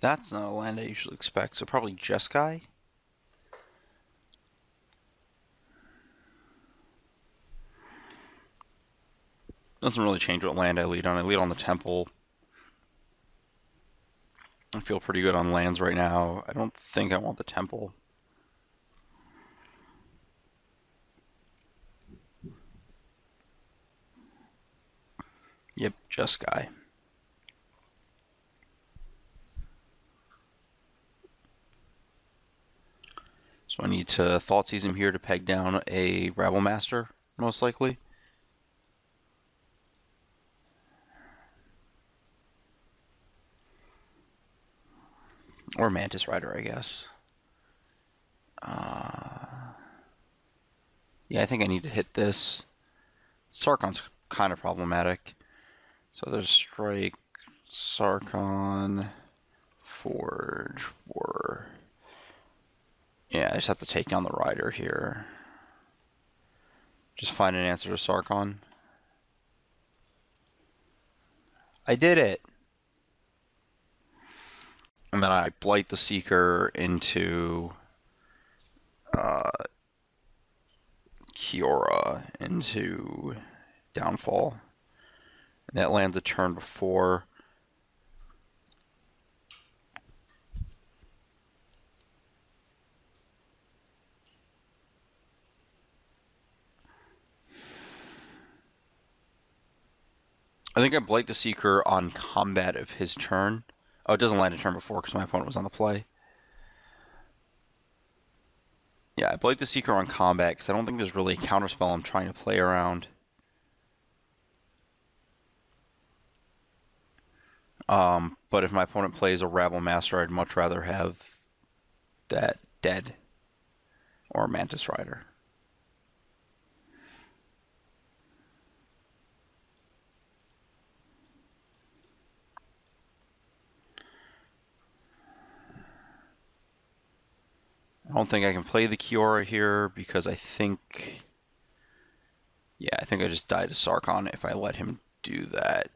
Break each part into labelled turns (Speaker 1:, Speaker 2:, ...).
Speaker 1: That's not a land I usually expect, so probably Jeskai. Doesn't really change what land I lead on. I lead on the Temple. I feel pretty good on lands right now. I don't think I want the Temple. Yep, Jeskai. So I need to Thoughtseize him here to peg down a Rabble Master, most likely. Or Mantis Rider, I guess. Yeah, I think I need to hit this. Sarkon's kind of problematic. So there's Strike, Sarkon, Forge, War. Yeah, I just have to take down the Rider here. Just find an answer to Sarkon. I did it! And then I Blight the Seeker into Kiora into Downfall. And that lands a turn before. I think I Blight the Seeker on combat of his turn. Oh, it doesn't land a turn before because my opponent was on the play. Yeah, I Blight the Seeker on combat because I don't think there's really a counterspell I'm trying to play around. But if my opponent plays a Rabble Master, I'd much rather have that dead. Or a Mantis Rider. I don't think I can play the Kiora here because I think... Yeah, I think I just die to Sarkon if I let him do that.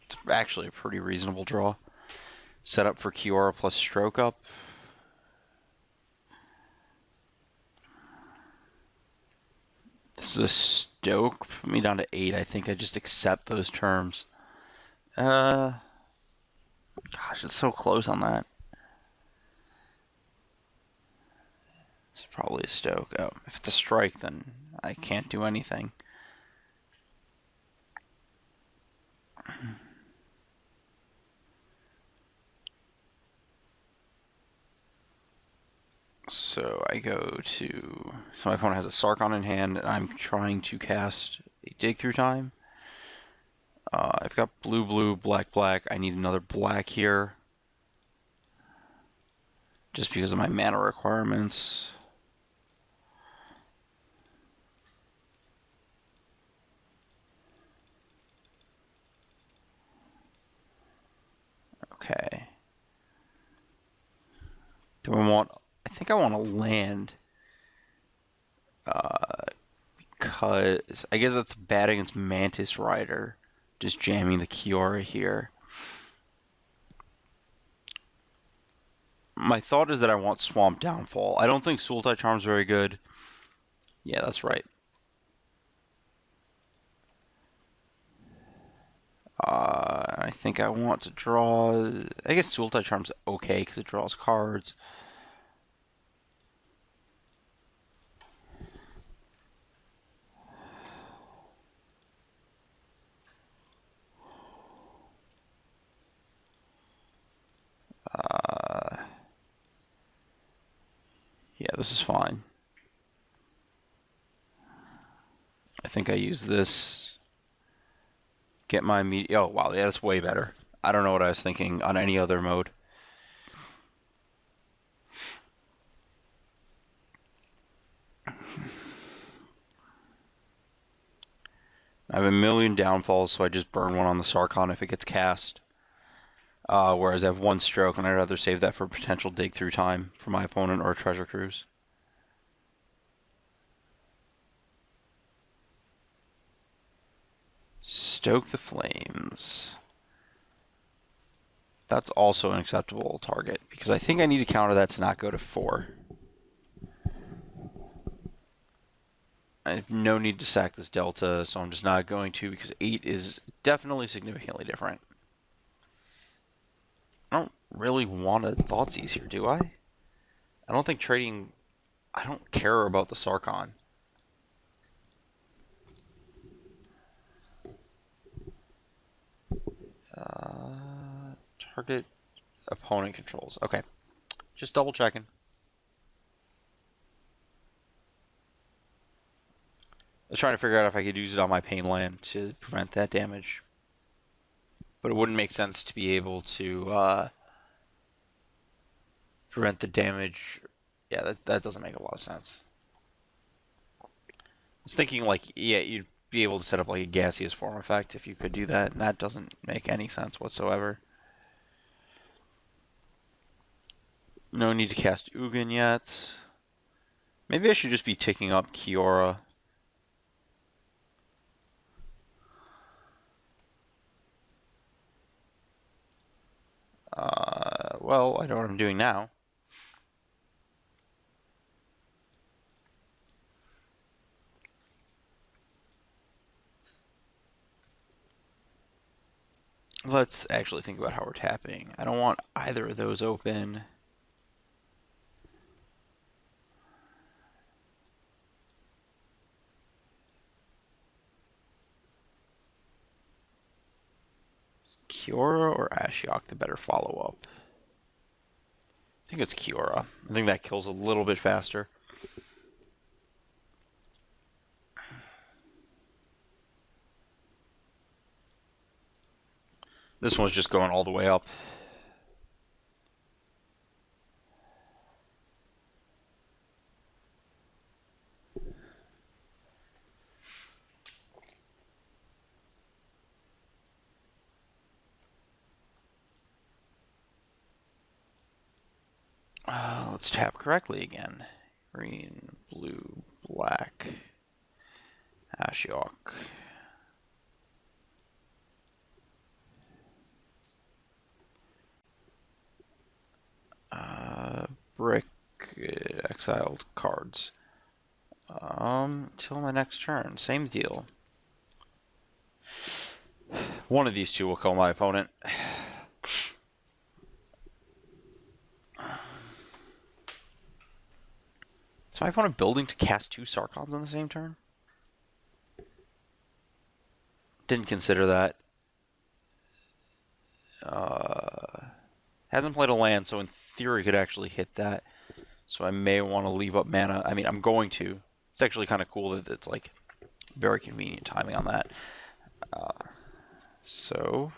Speaker 1: It's actually a pretty reasonable draw. Set up for Kiora plus Stroke Up. This is a Stoke. Put me down to 8. I think I just accept those terms. Gosh, it's so close on that. It's probably a Stoke. Oh, if it's a strike, then I can't do anything. So I go to... So my opponent has a Sarkon in hand, and I'm trying to cast a Dig Through Time. I've got blue, blue, black, black. I need another black here. Just because of my mana requirements. Okay. Do I want... I think I want to land. Because... I guess that's bad against Mantis Rider. Just jamming the Kiora here. My thought is that I want Swamp Downfall. I don't think Sultai Charm's very good. Yeah, that's right. I think I want to draw... I guess Sultai Charm's okay because it draws cards. Yeah, this is fine. I think I use this. Get my immediate... Oh, wow, yeah, that's way better. I don't know what I was thinking on any other mode. I have a million downfalls, so I just burn one on the Sarkon if it gets cast. Whereas I have one stroke, and I'd rather save that for potential dig through time for my opponent or a treasure cruise. Stoke the flames. That's also an acceptable target, because I think I need to counter that to not go to 4. I have no need to sack this delta, so I'm just not going to, because 8 is definitely significantly different. I don't really want a Thoughtseize here, do I? I don't think trading... I don't care about the Sarkon. Target opponent controls. Okay. Just double checking. I was trying to figure out if I could use it on my pain land to prevent that damage. But it wouldn't make sense to be able to prevent the damage. Yeah, that doesn't make a lot of sense. I was thinking, like, yeah, you'd be able to set up like a gaseous form effect if you could do that, and that doesn't make any sense whatsoever. No need to cast Ugin yet. Maybe I should just be ticking up Kiora. Well, I know what I'm doing now. Let's actually think about how we're tapping. I don't want either of those open. Kiora or Ashiok the better follow-up? I think it's Kiora. I think that kills a little bit faster. This one's just going all the way up. Let's tap correctly again. Green, blue, black, Ashiok. Brick, exiled cards. Till my next turn. Same deal. One of these two will kill my opponent. Is my opponent building to cast 2 Sarkons on the same turn? Didn't consider that. Hasn't played a land, so in theory could actually hit that. So I may want to leave up mana. I mean, I'm going to. It's actually kind of cool that it's like very convenient timing on that. So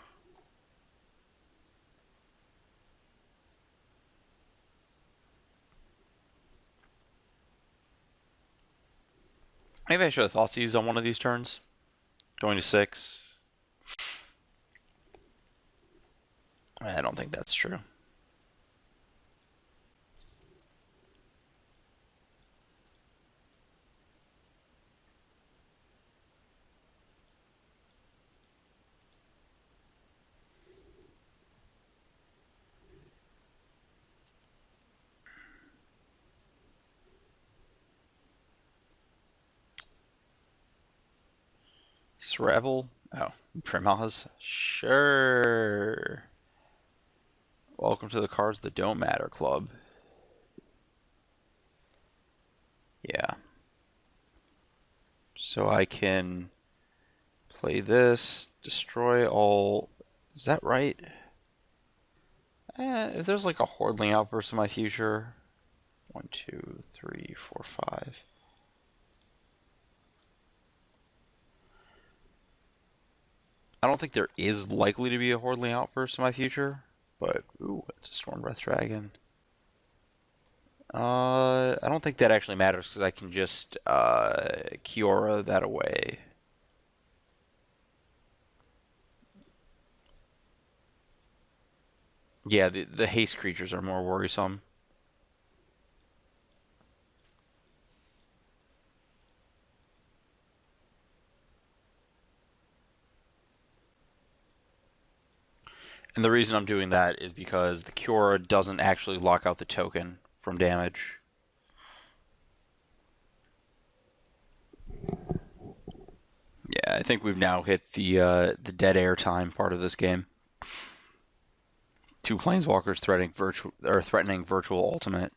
Speaker 1: maybe I should have Thoughtseize on one of these turns. Going to 6. I don't think that's true. Is this Rebel? Oh, Primaz? Sure. Welcome to the Cards That Don't Matter Club. Yeah. So I can play this, destroy all... Is that right? If there's like a Hordling Outburst in my future... 1, 2, 3, 4, 5... I don't think there is likely to be a Hordling Outburst in my future, but ooh, it's a Storm Breath Dragon. I don't think that actually matters because I can just Kiora that away. Yeah, the haste creatures are more worrisome. And the reason I'm doing that is because the Cura doesn't actually lock out the token from damage. Yeah, I think we've now hit the dead air time part of this game. Two planeswalkers threatening virtual ultimate.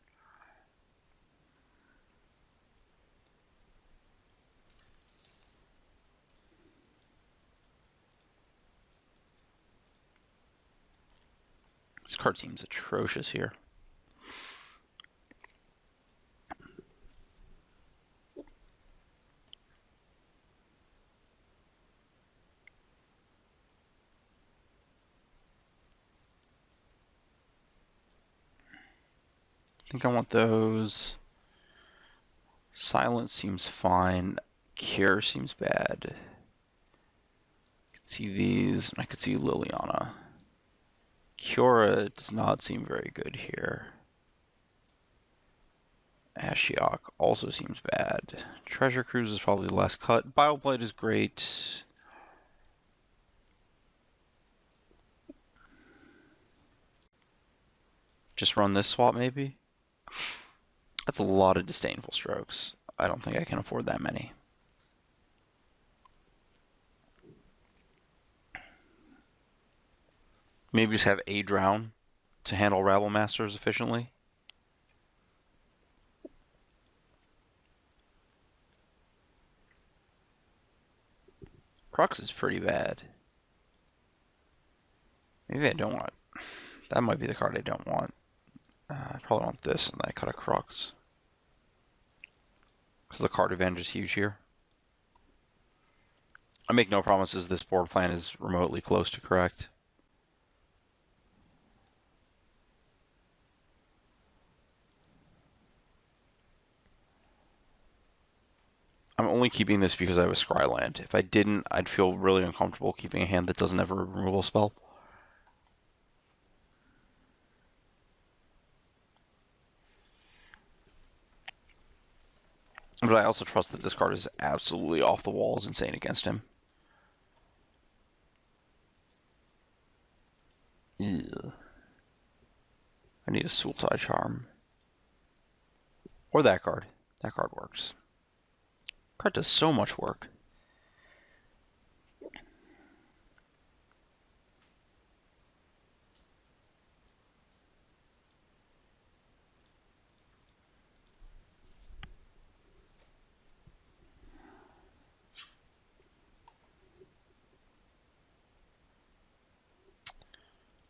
Speaker 1: This card seems atrocious here. I think I want those. Silence seems fine. Cure seems bad. I could see these, and I could see Liliana. Cura does not seem very good here. Ashiok also seems bad. Treasure Cruise is probably the last cut. Bioblight is great. Just run this swap, maybe? That's a lot of disdainful strokes. I don't think I can afford that many. Maybe just have a drown to handle Rabble Masters efficiently. Crux is pretty bad. Maybe I don't want it. That might be the card I don't want. I probably want this, and then I cut a Crux. Because the card advantage is huge here. I make no promises this board plan is remotely close to correct. I'm only keeping this because I have a Scryland. If I didn't, I'd feel really uncomfortable keeping a hand that doesn't have a removal spell. But I also trust that this card is absolutely off the walls insane against him. Ew. I need a Sultai Charm. Or that card. That card works. Card does so much work.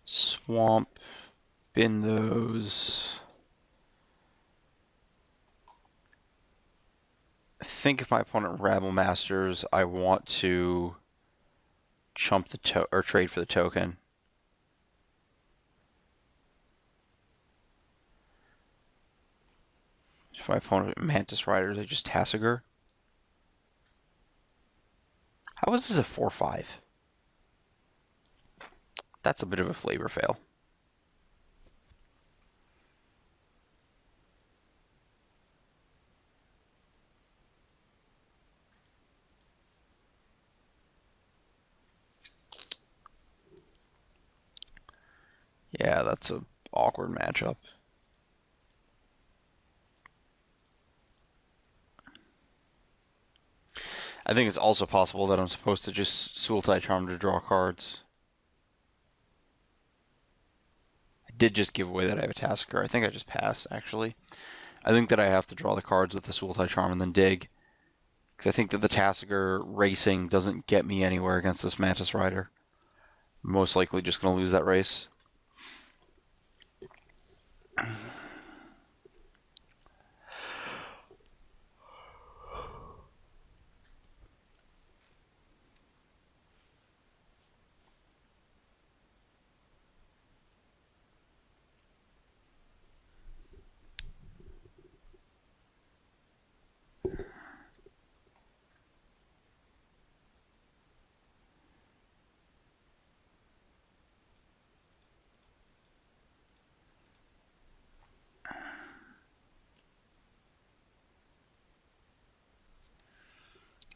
Speaker 1: Swamp. Bin those. I think if my opponent Rabble Masters, I want to chump the or trade for the token. If my opponent Mantis Riders, I just Tassiger. How is this a 4/5? That's a bit of a flavor fail. Yeah, that's a awkward matchup. I think it's also possible that I'm supposed to just Sultai Charm to draw cards. I did just give away that I have a Tasker. I think I just pass, actually. I think that I have to draw the cards with the Sultai Charm and then dig. Because I think that the Tasker racing doesn't get me anywhere against this Mantis Rider. I'm most likely just going to lose that race.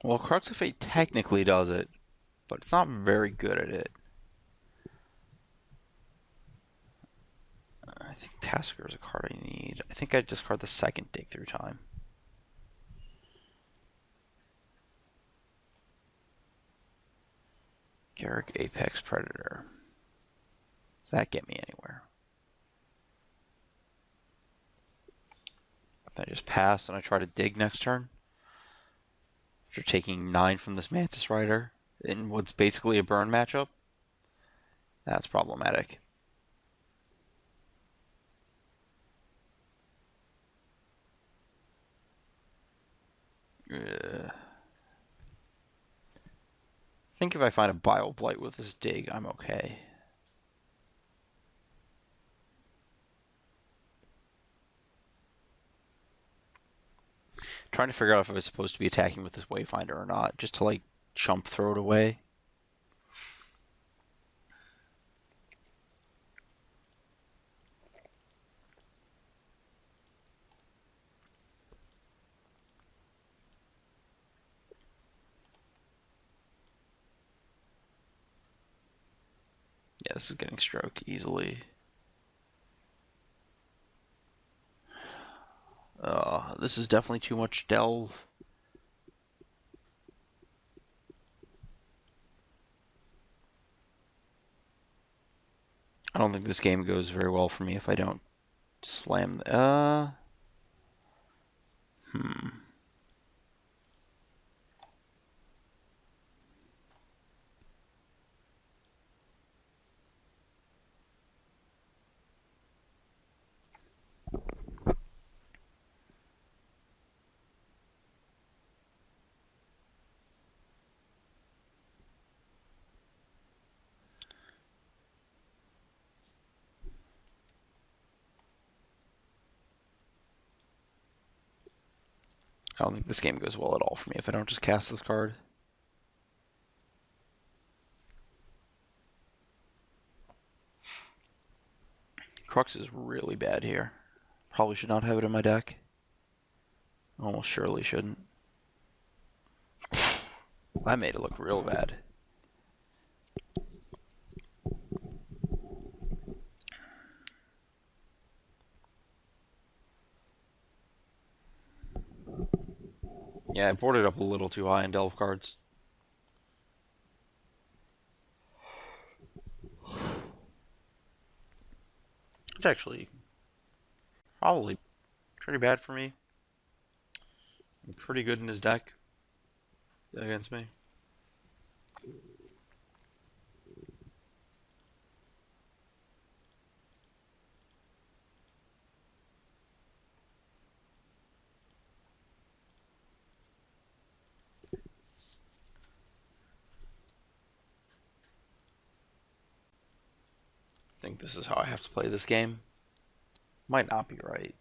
Speaker 1: Well, Crux of Fate technically does it, but it's not very good at it. Tasker is a card I need. I think I discard the second Dig Through Time. Garrick Apex Predator. Does that get me anywhere? Then I just pass and I try to dig next turn. After taking 9 from this Mantis Rider in what's basically a burn matchup. That's problematic. I think if I find a Bile Blight with this dig, I'm okay. Trying to figure out if I was supposed to be attacking with this Wayfinder or not, just to like chump throw it away. Yeah, this is getting stroked easily. This is definitely too much delve. I don't think this game goes very well for me if I don't slam. I don't think this game goes well at all for me if I don't just cast this card. Crux is really bad here. Probably should not have it in my deck. Almost surely shouldn't. That made it look real bad. Yeah, I boarded up a little too high in delve cards. It's actually probably pretty bad for me. I'm pretty good in his deck against me. I think this is how I have to play this game. Might not be right.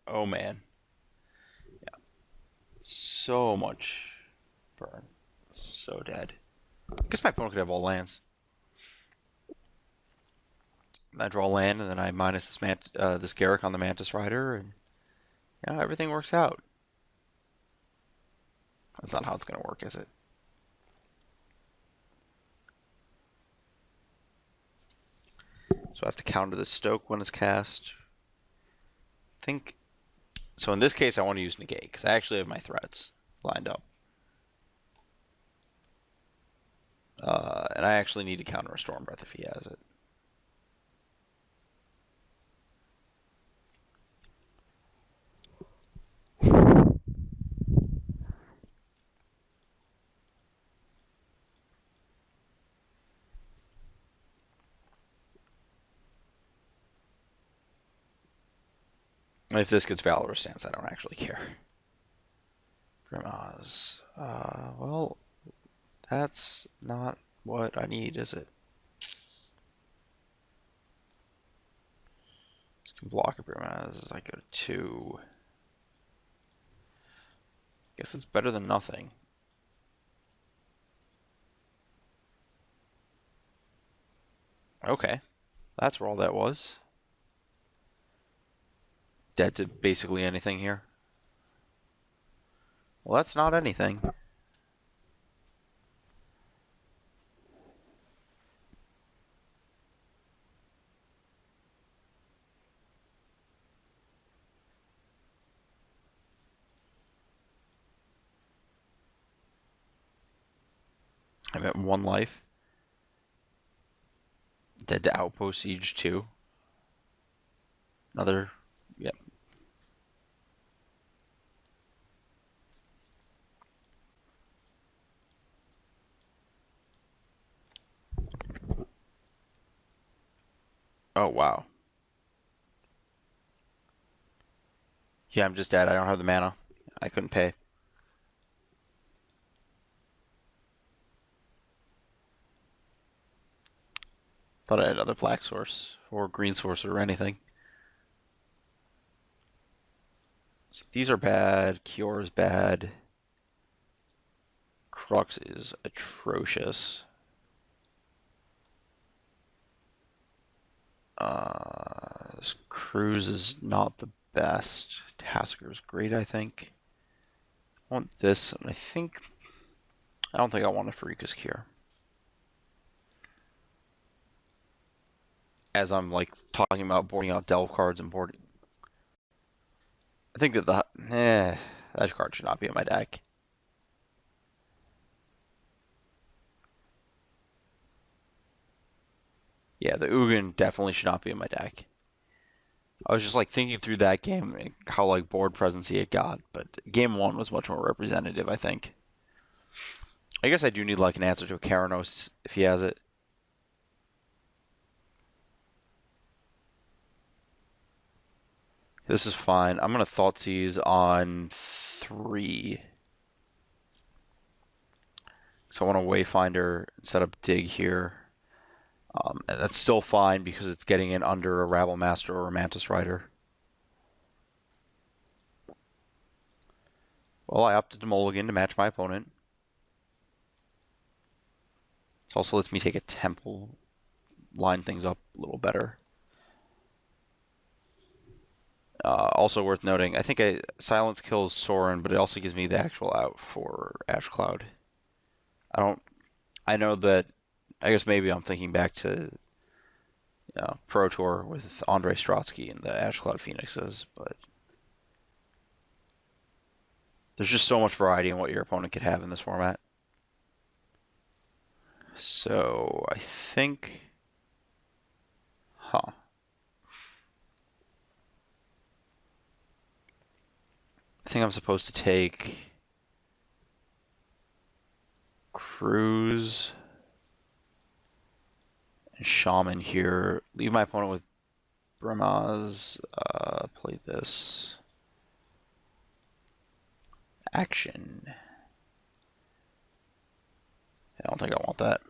Speaker 1: Oh man. Yeah. So much burn. So dead. I guess my opponent could have all lands. I draw land, and then I minus this Garrick on the Mantis Rider, and yeah, everything works out. That's not how it's going to work, is it? So I have to counter the Stoke when it's cast. I think so. In this case, I want to use negate because I actually have my threats lined up, and I actually need to counter a Storm Breath if he has it. If this gets Valorous Stance, I don't actually care. Grimaz. Well, that's not what I need, is it? This can block a Grimaz as I go to 2. Guess it's better than nothing. Okay. That's where all that was. Dead to basically anything here. Well, that's not anything. I'm at 1 life. Dead to Outpost Siege 2. Another, yep. Oh, wow. Yeah, I'm just dead. I don't have the mana. I couldn't pay. Thought I had another black source or green source or anything. So these are bad. Kior is bad. Crux is atrocious. This Cruise is not the best. Tasker is great, I think. I want this, and I don't think I want a Farika's Cure. As I'm like talking about boarding out delve cards and boarding, I think that that card should not be in my deck. Yeah, the Ugin definitely should not be in my deck. I was just like thinking through that game and how like board presence it got, but game 1 was much more representative, I think. I guess I do need like an answer to a Keranos if he has it. This is fine. I'm gonna Thoughtseize on 3. So I want a Wayfinder and set up Dig here. And that's still fine because it's getting in under a Rabble Master or a Mantis Rider. Well, I opted to mulligan to match my opponent. This also lets me take a Temple, line things up a little better. Also worth noting, I think Silence kills Sorin, but it also gives me the actual out for Ash Cloud. I know that, I guess maybe I'm thinking back to Pro Tour with Andre Strotsky and the Ash Cloud Phoenixes, but there's just so much variety in what your opponent could have in this format. So I think, I think I'm supposed to take Cruise and Shaman here. Leave my opponent with Brimaz. Play this. Action. I don't think I want that.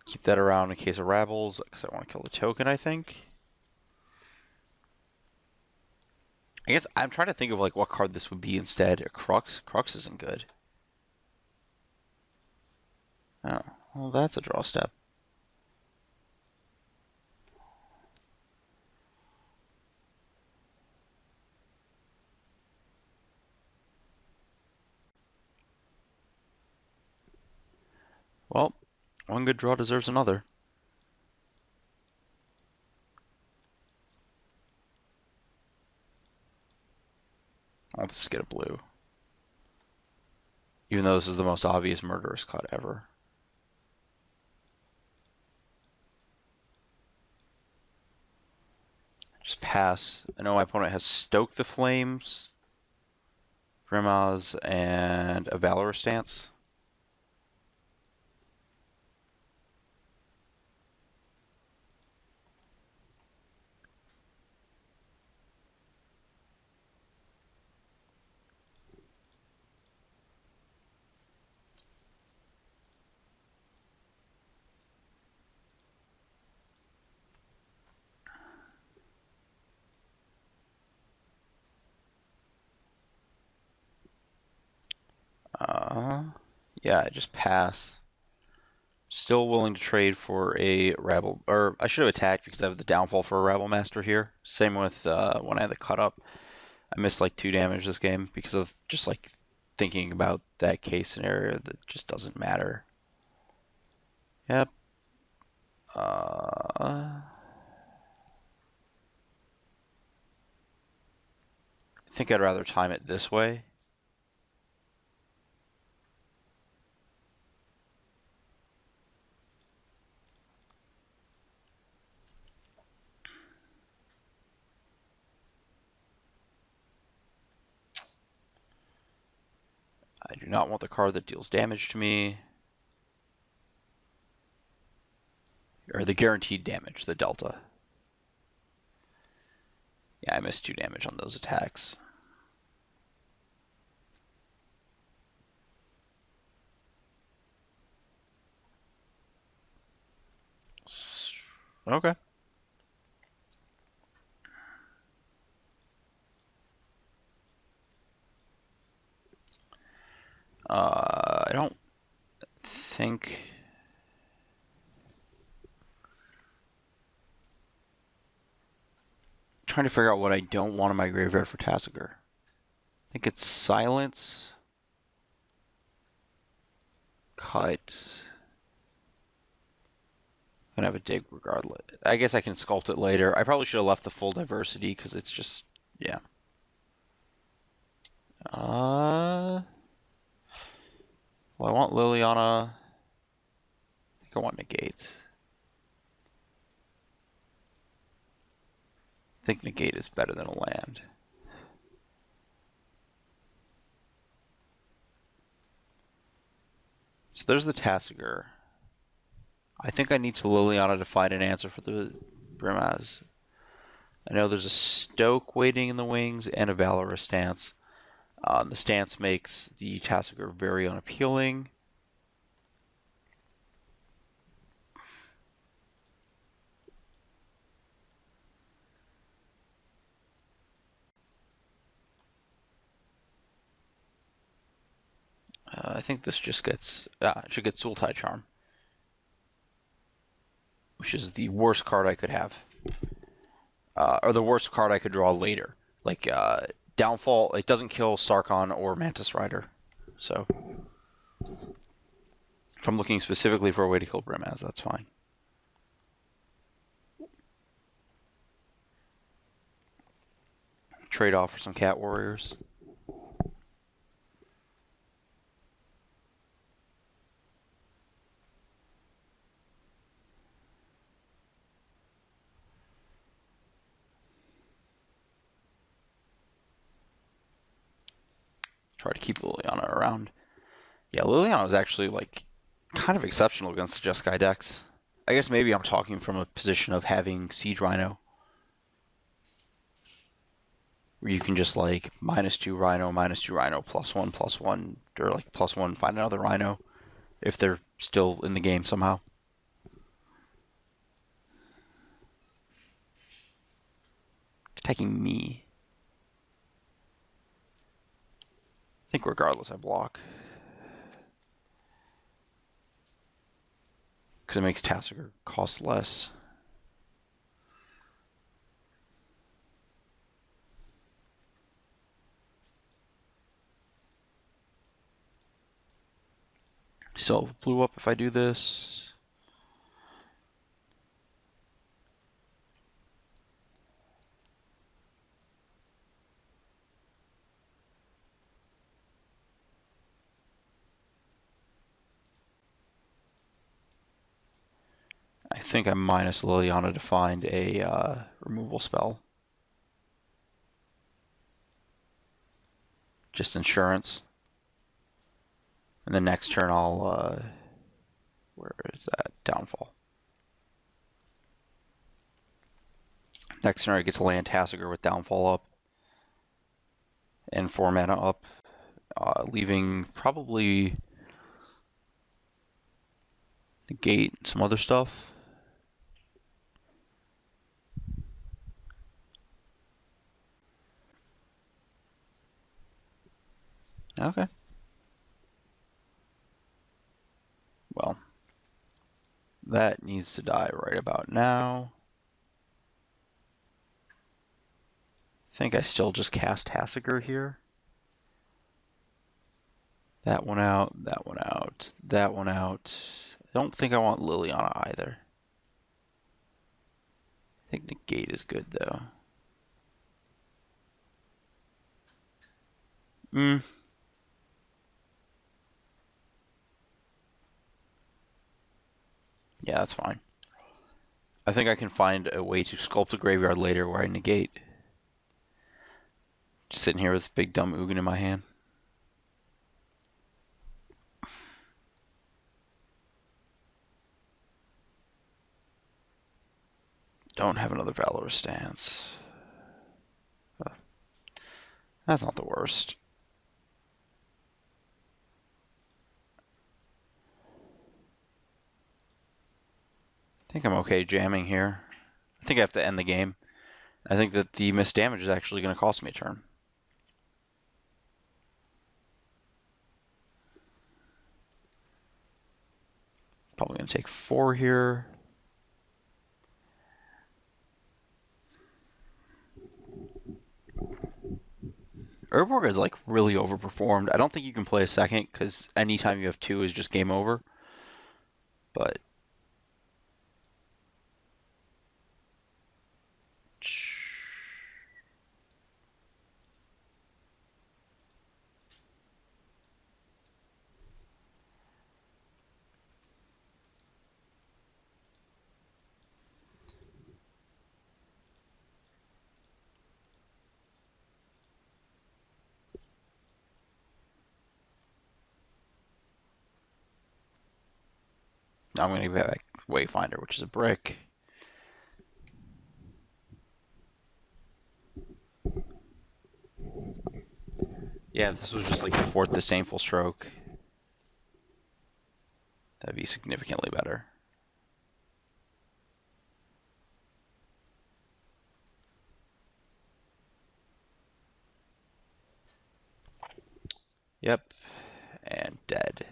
Speaker 1: Keep that around in case of Rabbles, because I want to kill the token, I think. I guess I'm trying to think of like what card this would be instead. A Crux? Crux isn't good. Oh, well, that's a draw step. Well, one good draw deserves another. I'll just get a blue. Even though this is the most obvious murderous cut ever. Just pass. I know my opponent has Stoke the Flames, Brimaz, and a Valor Stance. Yeah, I just pass. Still willing to trade for a Rabble, or I should have attacked because I have the downfall for a Rabble Master here. Same with when I had the cut up. I missed like 2 damage this game because of just like thinking about that case scenario that just doesn't matter. Yep. I think I'd rather time it this way. I do not want the card that deals damage to me. Or the guaranteed damage, the delta. Yeah, I missed 2 damage on those attacks. Okay. I don't think... Trying to figure out what I don't want in my graveyard for Tasigur. I think it's silence. Cut. I'm gonna have a dig regardless. I guess I can sculpt it later. I probably should have left the full diversity because it's just, yeah. Well, I want Liliana. I think I want negate. I think negate is better than a land. So there's the Tasigur. I think I need to Liliana to find an answer for the Brimaz. I know there's a Stoke waiting in the wings and a Valorous stance. The stance makes the Tasigur very unappealing. I think this just gets... it should get Sultai Charm. Which is the worst card I could have. Or the worst card I could draw later. Like, Downfall, it doesn't kill Sarkhan or Mantis Rider. So, if I'm looking specifically for a way to kill Brimaz, that's fine. Trade off for some Cat Warriors. Try to keep Liliana around. Yeah, Liliana is actually, like, kind of exceptional against the Jeskai decks. I guess maybe I'm talking from a position of having Siege Rhino. Where you can just, like, -2 Rhino, -2 Rhino, +1/+1, or, like, +1, find another Rhino. If they're still in the game somehow. It's attacking me. I think regardless I block. Because it makes Tasigur cost less. Still blew up if I do this. I think I minus Liliana to find a removal spell. Just insurance. And the next turn I'll, where is that? Downfall. Next turn I get to land Tasigur with Downfall up. And 4 mana up. Leaving probably negate and some other stuff. Okay. Well, that needs to die right about now. I think I still just cast Tasigur here. That one out, that one out, that one out. I don't think I want Liliana either. I think negate is good though. Yeah, that's fine. I think I can find a way to sculpt a graveyard later where I negate. Just sitting here with this big dumb Ugin in my hand. don't have another Valor stance. That's not the worst. I think I'm okay jamming here. I think I have to end the game. I think that the missed damage is actually going to cost me a turn. Probably going to take 4 here. Urborg is like really overperformed. I don't think you can play a second because anytime you have 2 is just game over. But I'm going to get back Wayfinder, which is a brick. Yeah, if this was just like the 4th Disdainful Stroke, that'd be significantly better. Yep, and dead.